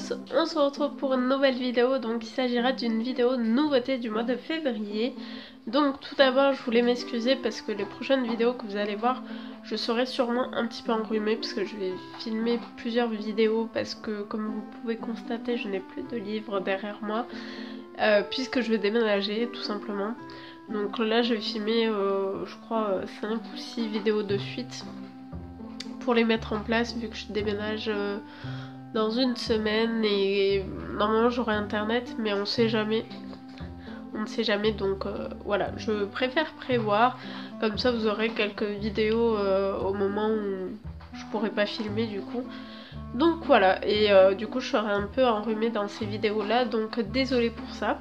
tous, on se retrouve pour une nouvelle vidéo. Donc il s'agira d'une vidéo nouveauté du mois de février. Donc tout d'abord je voulais m'excuser parce que les prochaines vidéos que vous allez voir, je serai sûrement un petit peu enrhumée parce que je vais filmer plusieurs vidéos, parce que comme vous pouvez constater je n'ai plus de livres derrière moi puisque je vais déménager tout simplement. Donc là je vais filmer je crois 5 ou 6 vidéos de suite pour les mettre en place vu que je déménage dans une semaine et normalement j'aurai internet mais on sait jamais. On ne sait jamais, donc voilà, je préfère prévoir, comme ça vous aurez quelques vidéos au moment où je pourrai pas filmer du coup. Donc voilà, et du coup je serai un peu enrhumée dans ces vidéos là, donc désolée pour ça.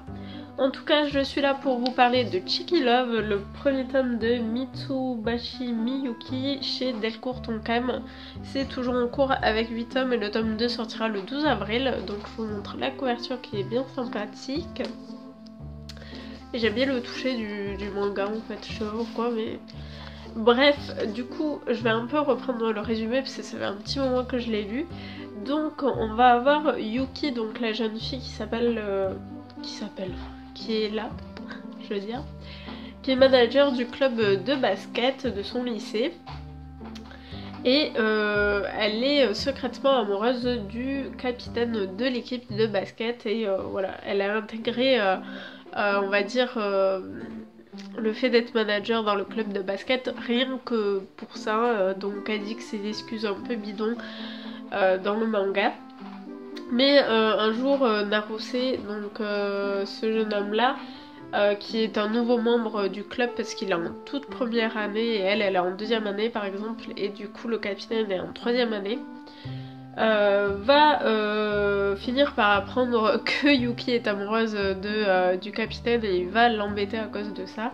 En tout cas je suis là pour vous parler de Cheeky Love, le premier tome de Mitsubashi Miyuki chez Delcourt Tonkam. C'est toujours en cours avec 8 tomes et le tome 2 sortira le 12 avril, donc je vous montre la couverture qui est bien sympathique. Et j'aime bien le toucher du manga en fait, je sais pas pourquoi mais... Bref, du coup je vais un peu reprendre le résumé parce que ça fait un petit moment que je l'ai lu. Donc on va avoir Yuki, donc la jeune fille qui est là, je veux dire, qui est manager du club de basket de son lycée. Et elle est secrètement amoureuse du capitaine de l'équipe de basket et voilà, elle a intégré on va dire le fait d'être manager dans le club de basket rien que pour ça, donc elle dit que c'est des excuses un peu bidons dans le manga. Mais un jour Naruse, donc ce jeune homme là qui est un nouveau membre du club parce qu'il est en toute première année et elle est en deuxième année par exemple, et du coup le capitaine est en troisième année, va finir par apprendre que Yuki est amoureuse du capitaine et il va l'embêter à cause de ça.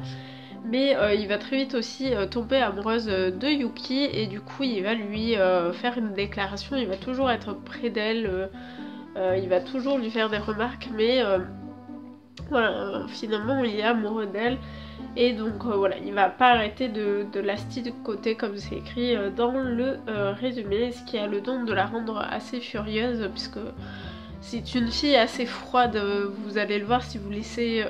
Mais il va très vite aussi tomber amoureuse de Yuki et du coup il va lui faire une déclaration, il va toujours être près d'elle, il va toujours lui faire des remarques, mais voilà, finalement il est amoureux d'elle. Et donc voilà, il va pas arrêter de la côté comme c'est écrit dans le résumé, ce qui a le don de la rendre assez furieuse, puisque c'est une fille assez froide, vous allez le voir si vous lisez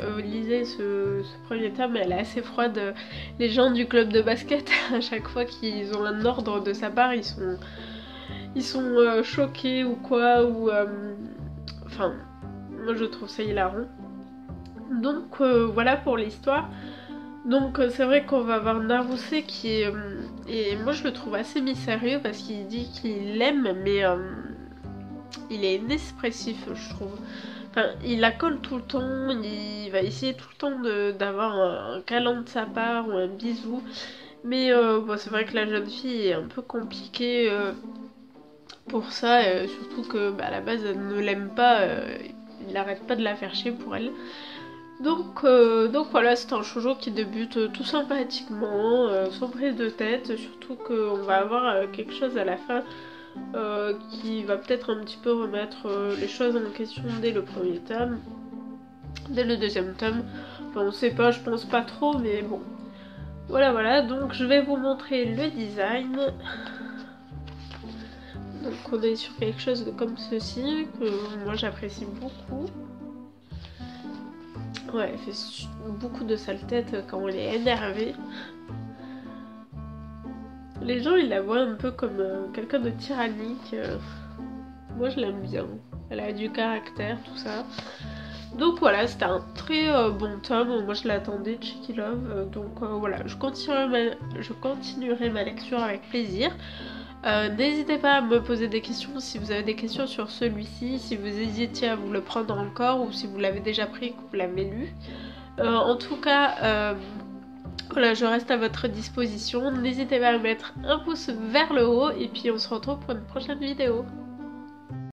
ce premier tome, elle est assez froide. Les gens du club de basket, à chaque fois qu'ils ont un ordre de sa part, ils sont choqués ou quoi, ou enfin, moi je trouve ça hilarant. Donc voilà pour l'histoire. Donc c'est vrai qu'on va avoir Naruse qui est... et moi je le trouve assez mystérieux parce qu'il dit qu'il l'aime mais il est inexpressif je trouve. Enfin il la colle tout le temps, il va essayer tout le temps d'avoir un câlin de sa part ou un bisou. Mais bon, c'est vrai que la jeune fille est un peu compliquée pour ça, surtout que à la base elle ne l'aime pas, il n'arrête pas de la faire chier pour elle. Donc voilà, c'est un shoujo qui débute tout sympathiquement, sans prise de tête, surtout qu'on va avoir quelque chose à la fin qui va peut-être un petit peu remettre les choses en question dès le premier tome, dès le deuxième tome. Enfin, on sait pas, je pense pas trop, mais bon. Voilà, donc je vais vous montrer le design. Donc on est sur quelque chose comme ceci, que moi j'apprécie beaucoup. Ouais, elle fait beaucoup de sale tête quand elle est énervée. Les gens ils la voient un peu comme quelqu'un de tyrannique. Moi je l'aime bien. Elle a du caractère, tout ça. Donc voilà, c'était un très bon tome. Moi je l'attendais, Cheeky Love. Donc voilà, je continuerai ma lecture avec plaisir. N'hésitez pas à me poser des questions si vous avez des questions sur celui-ci, si vous hésitiez à vous le prendre encore ou si vous l'avez déjà pris et que vous l'avez lu. En tout cas, voilà, je reste à votre disposition. N'hésitez pas à mettre un pouce vers le haut et puis on se retrouve pour une prochaine vidéo.